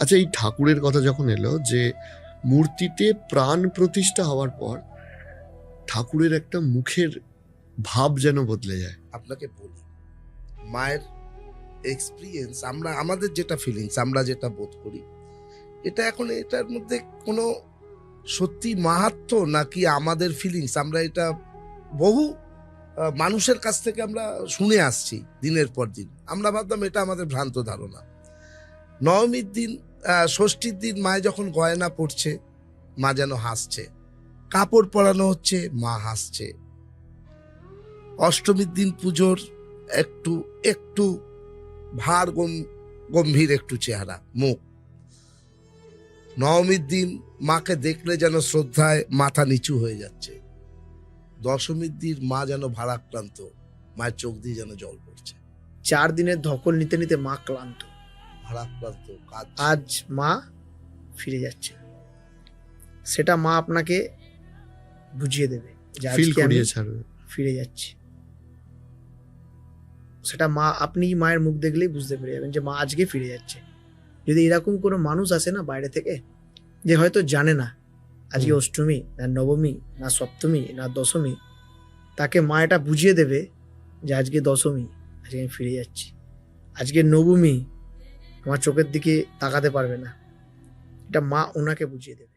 আচ্ছা, এই ঠাকুরের কথা যখন এলো, যে মূর্তিতে প্রাণ প্রতিষ্ঠা হওয়ার পর ঠাকুরের একটা মুখের ভাব যেন বদলে যায়। আপনাকে বলি, মায়ের এক্সপিরিয়েন্স, আমরা আমাদের যেটা ফিলিংস, আমরা যেটা বোধ করি, এটা এখন এটার মধ্যে কোনো সত্যি মাহাত্ম্য নাকি আমাদের ফিলিংস, আমরা এটা বহু মানুষের কাছ থেকে আমরা শুনে আসছি দিনের পর দিন। আমরা ভাবতাম এটা আমাদের ভ্রান্ত ধারণা। নবমীর দিন, ষষ্ঠীর দিন মায়ে যখন গয়না পড়ছে, মা যেন হাসছে, কাপড় পরানো হচ্ছে, মা হাসছে। অষ্টমীর দিন পুজোর একটু একটু ভার গম্ভীর একটু চেহারা, মুখ। নবমীর দিন মাকে দেখলে যেন শ্রদ্ধায় মাথা নিচু হয়ে যাচ্ছে। দশমীর দিন মা যেন ভারাক্রান্ত, মায়ের চোখ দিয়ে যেন জল পড়ছে। 4 দিনের ধকল নিতে নিতে মা ক্লান্ত, ভারাক্রান্ত কাজ। আজ মা ফিরে যাচ্ছে। সেটা মা আপনাকে বুঝিয়ে দেবে যে ফিল আজকে আমি করিয়ে ছাড়বে। ফিরে যাচ্ছি। সেটা মা, আপনি মায়ের মুখ দেখলেই বুঝতে পেরে যাবেন যে মা আজকে ফিরে যাচ্ছে। যদি এরকম কোনো মানুষ আসে না বাইরে থেকে, যে হয়তো জানে না আজকে অষ্টমী না নবমী না সপ্তমী না দশমী, তাকে মা এটা বুঝিয়ে দেবে যে আজকে দশমী, আজকে আমি ফিরে যাচ্ছি। আজকে নবমী, আমার চোখের দিকে তাকাতে পারবে না, এটা মা ওনাকে বুঝিয়ে দেবে।